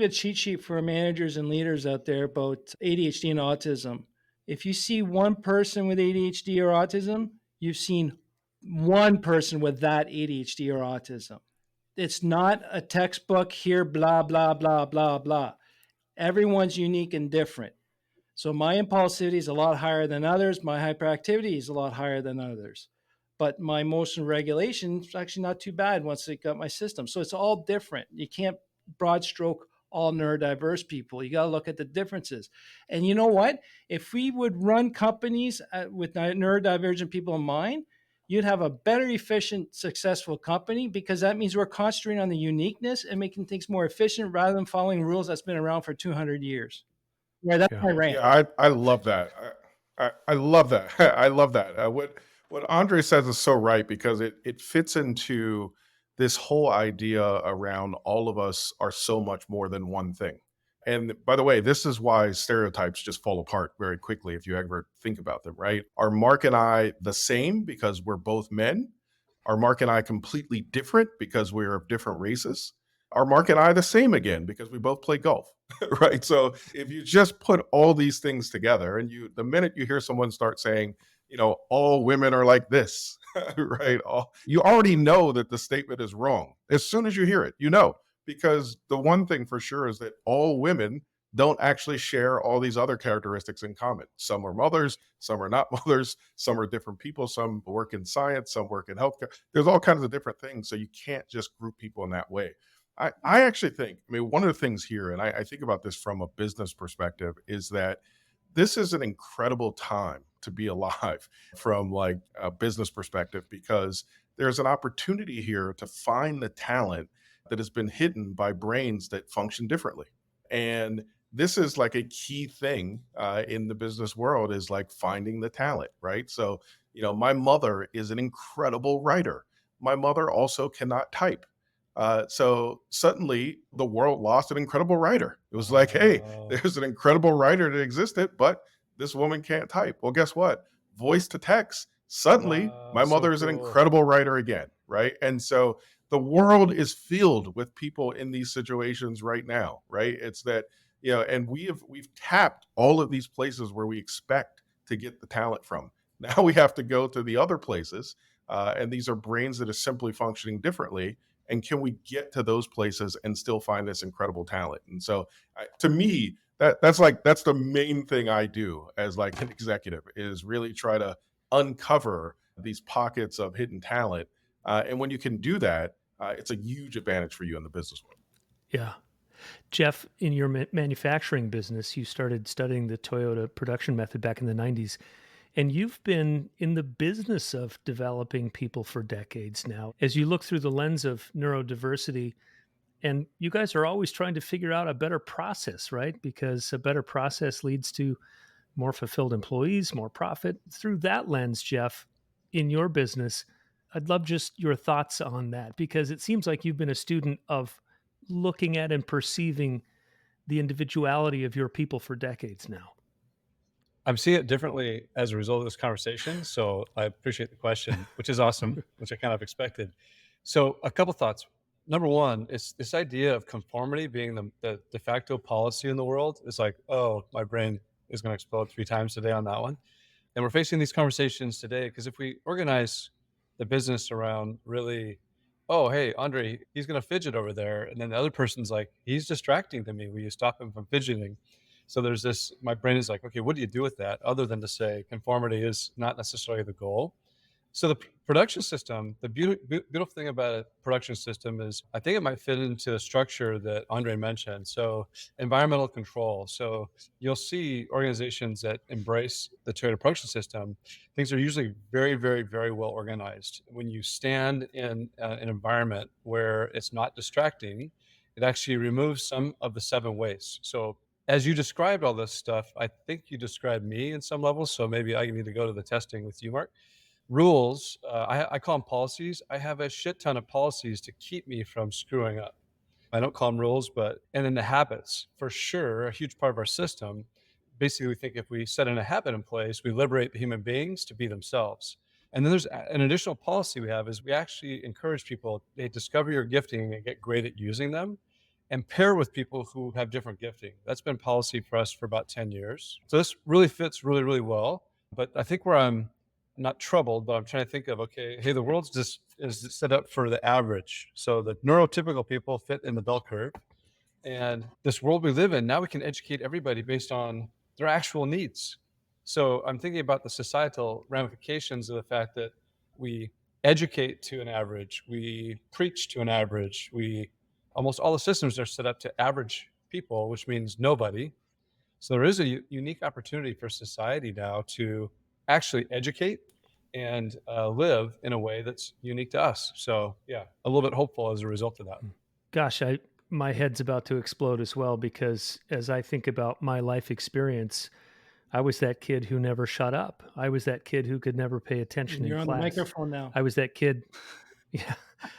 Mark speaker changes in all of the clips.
Speaker 1: a cheat sheet for managers and leaders out there about ADHD and autism. If you see one person with ADHD or autism, you've seen one person with that ADHD or autism. It's not a textbook here, blah, blah, blah, blah, blah. Everyone's unique and different. So my impulsivity is a lot higher than others. My hyperactivity is a lot higher than others. But my emotion regulation is actually not too bad once I got my system. So it's all different. You can't broad stroke all neurodiverse people. You got to look at the differences. And you know what? If we would run companies with neurodivergent people in mind, you'd have a better, efficient, successful company, because that means we're concentrating on the uniqueness and making things more efficient rather than following rules that's been around for 200 years. Yeah, that's
Speaker 2: Yeah.
Speaker 1: my rant.
Speaker 3: Yeah, I love that. I love that. I love that. What Andre says is so right, because it fits into this whole idea around all of us are so much more than one thing. And by the way, this is why stereotypes just fall apart very quickly if you ever think about them, right? Are Mark and I the same because we're both men? Are Mark and I completely different because we're of different races? Are Mark and I the same again because we both play golf? Right. So if you just put all these things together, and the minute you hear someone start saying, all women are like this, right? You already know that the statement is wrong. As soon as you hear it, because the one thing for sure is that all women don't actually share all these other characteristics in common. Some are mothers, some are not mothers, some are different people, some work in science, some work in healthcare. There's all kinds of different things. So you can't just group people in that way. I actually think, one of the things here, and I think about this from a business perspective, is that this is an incredible time to be alive from like a business perspective, because there's an opportunity here to find the talent that has been hidden by brains that function differently. And this is like a key thing in the business world, is like finding the talent, right? So, my mother is an incredible writer. My mother also cannot type. So suddenly the world lost an incredible writer. It was like, hey, there's an incredible writer that existed, but this woman can't type. Well, guess what? Voice to text. Suddenly, my mother is an incredible writer again, right? And so the world is filled with people in these situations right now, right? It's that, and we've tapped all of these places where we expect to get the talent from. Now we have to go to the other places, and these are brains that are simply functioning differently. And can we get to those places and still find this incredible talent? And so, to me, that's the main thing I do as like an executive, is really try to uncover these pockets of hidden talent. And when you can do that, it's a huge advantage for you in the business world.
Speaker 2: Yeah. Jeff, in your manufacturing business, you started studying the Toyota production method back in the 90s. And you've been in the business of developing people for decades now. As you look through the lens of neurodiversity, and you guys are always trying to figure out a better process, right? Because a better process leads to more fulfilled employees, more profit. Through that lens, Jeff, in your business, I'd love just your thoughts on that, because it seems like you've been a student of looking at and perceiving the individuality of your people for decades now.
Speaker 4: I'm seeing it differently as a result of this conversation. So I appreciate the question, which is awesome, which I kind of expected. So a couple thoughts. Number one is this idea of conformity being the de facto policy in the world. It's like, oh, my brain is going to explode 3 times today on that one. And we're facing these conversations today because if we organize the business around really, oh, hey, Andre, he's going to fidget over there. And then the other person's like, he's distracting to me. Will you stop him from fidgeting? So there's this, my brain is like, okay, what do you do with that? Other than to say conformity is not necessarily the goal. So the production system, the beautiful thing about a production system is I think it might fit into the structure that Andre mentioned. So environmental control. So you'll see organizations that embrace the Toyota production system. Things are usually very, very, very well organized. When you stand in an environment where it's not distracting, it actually removes some of the 7 wastes. So as you described all this stuff, I think you described me in some levels. So maybe I need to go to the testing with you, Mark. Rules, I call them policies. I have a shit ton of policies to keep me from screwing up. I don't call them rules, and then the habits, for sure, a huge part of our system. Basically, we think if we set a habit in place, we liberate the human beings to be themselves. And then there's an additional policy we have is we actually encourage people, they discover your gifting and get great at using them. and pair with people who have different gifting. That's been policy for us for about 10 years. So this really fits really, really well. But I think where I'm not troubled, but I'm trying to think of, okay, hey, the world's just is set up for the average. So the neurotypical people fit in the bell curve. And this world we live in, now we can educate everybody based on their actual needs. So I'm thinking about the societal ramifications of the fact that we educate to an average, we preach to an average, almost all the systems are set up to average people, which means nobody. So there is a unique opportunity for society now to actually educate and live in a way that's unique to us. So yeah, a little bit hopeful as a result of that.
Speaker 2: Gosh, my head's about to explode as well, because as I think about my life experience, I was that kid who never shut up. I was that kid who could never pay attention
Speaker 1: You're
Speaker 2: in
Speaker 1: on
Speaker 2: class.
Speaker 1: the microphone now.
Speaker 2: I was that kid. Yeah,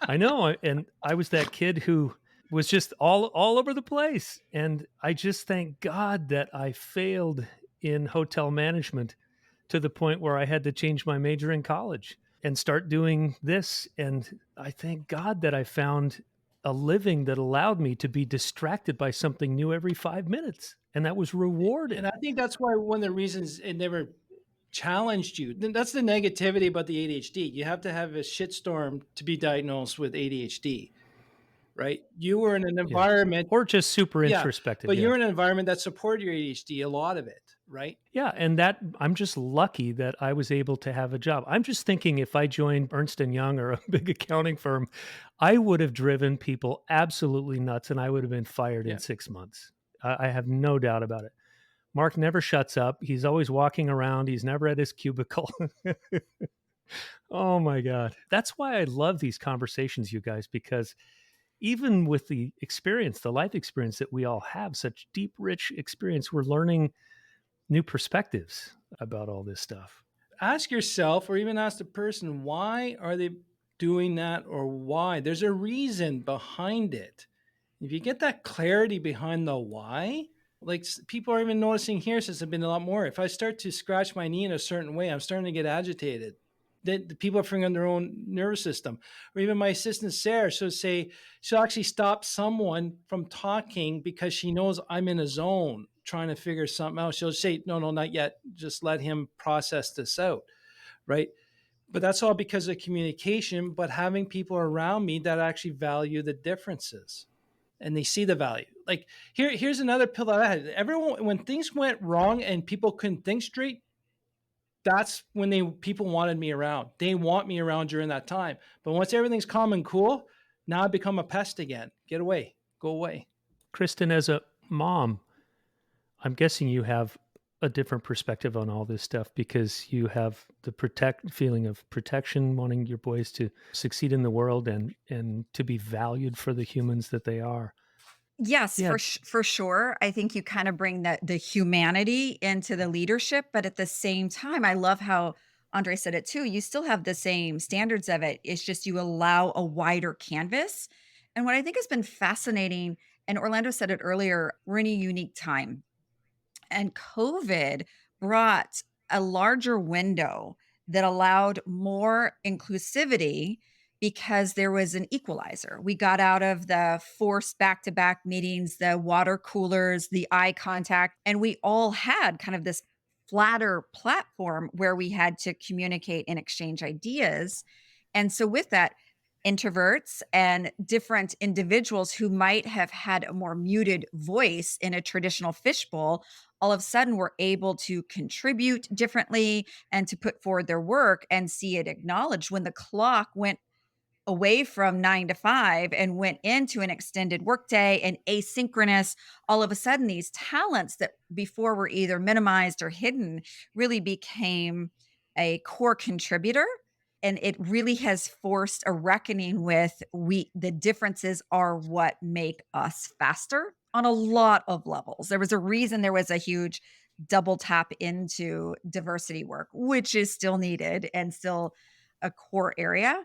Speaker 2: I know. And I was that kid who was just all over the place. And I just thank God that I failed in hotel management to the point where I had to change my major in college and start doing this. And I thank God that I found a living that allowed me to be distracted by something new every 5 minutes. And that was rewarding.
Speaker 1: And I think that's why one of the reasons it never challenged you. That's the negativity about the ADHD. You have to have a shitstorm to be diagnosed with ADHD, right? You were in an environment,
Speaker 2: or just super
Speaker 1: yeah,
Speaker 2: introspective.
Speaker 1: but you're in an environment that supported your ADHD, a lot of it, right?
Speaker 2: Yeah, and that I'm just lucky that I was able to have a job. I'm just thinking if I joined Ernst & Young or a big accounting firm, I would have driven people absolutely nuts and I would have been fired in 6 months. I have no doubt about it. Mark never shuts up. He's always walking around. He's never at his cubicle. Oh my God. That's why I love these conversations, you guys, because even with the experience, the life experience that we all have, such deep, rich experience, we're learning new perspectives about all this stuff.
Speaker 1: Ask yourself, or even ask the person, why are they doing that, or why? There's a reason behind it. If you get that clarity behind the why, like people are even noticing here since I've been a lot more. If I start to scratch my knee in a certain way, I'm starting to get agitated. The people are figuring on their own nervous system. Or even my assistant, Sarah, she'll actually stop someone from talking because she knows I'm in a zone trying to figure something out. She'll say, no, not yet. Just let him process this out, right? But that's all because of communication, but having people around me that actually value the differences and they see the value. Like here's another pill that I had. Everyone, when things went wrong and people couldn't think straight, that's when people wanted me around. They want me around during that time. But once everything's calm and cool, now I become a pest again. Get away, go away.
Speaker 2: Kristin, as a mom, I'm guessing you have a different perspective on all this stuff because you have the feeling of protection, wanting your boys to succeed in the world and to be valued for the humans that they are.
Speaker 5: Yes, for sure. I think you kind of bring the humanity into the leadership, but at the same time, I love how André said it too. You still have the same standards of it. It's just you allow a wider canvas. And what I think has been fascinating, and Orlando said it earlier, we're in a unique time. And COVID brought a larger window that allowed more inclusivity because there was an equalizer. We got out of the forced back-to-back meetings, the water coolers, the eye contact, and we all had kind of this flatter platform where we had to communicate and exchange ideas. And so with that, introverts and different individuals who might have had a more muted voice in a traditional fishbowl, all of a sudden were able to contribute differently and to put forward their work and see it acknowledged. When the clock went away from 9 to 5 and went into an extended workday and asynchronous, all of a sudden these talents that before were either minimized or hidden really became a core contributor. And it really has forced a reckoning with the differences are what make us faster on a lot of levels. There was a reason there was a huge double tap into diversity work, which is still needed and still a core area.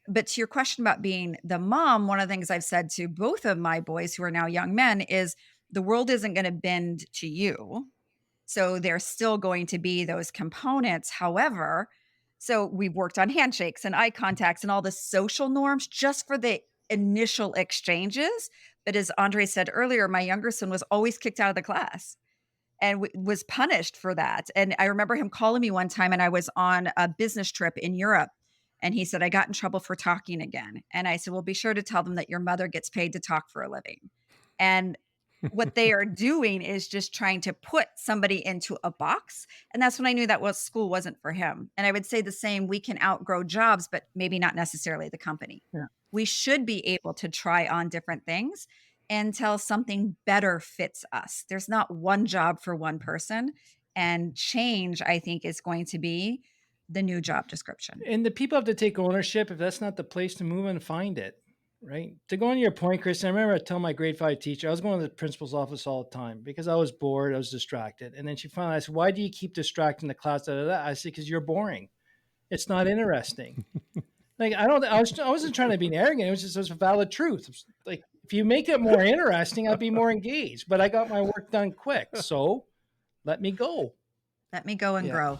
Speaker 5: But to your question about being the mom, one of the things I've said to both of my boys who are now young men is the world isn't going to bend to you. So there's still going to be those components. However, so we've worked on handshakes and eye contacts and all the social norms just for the initial exchanges. But as André said earlier, my younger son was always kicked out of the class and was punished for that. And I remember him calling me one time, and I was on a business trip in Europe. And he said, I got in trouble for talking again. And I said, well, be sure to tell them that your mother gets paid to talk for a living. And what they are doing is just trying to put somebody into a box. And that's when I knew that school wasn't for him. And I would say the same, we can outgrow jobs, but maybe not necessarily the company.
Speaker 1: Yeah.
Speaker 5: We should be able to try on different things until something better fits us. There's not one job for one person. And change, I think, is going to be the new job description.
Speaker 1: And the people have to take ownership. If that's not the place to move and find it, right? To go on your point, Kristin, I remember I told my grade 5 teacher, I was going to the principal's office all the time because I was bored, I was distracted. And then she finally asked, why do you keep distracting the class? I said, because you're boring. It's not interesting. Like, I wasn't trying to be arrogant. It was just a valid truth. Like, if you make it more interesting, I'd be more engaged, but I got my work done quick. So let me go.
Speaker 5: Let me go and grow.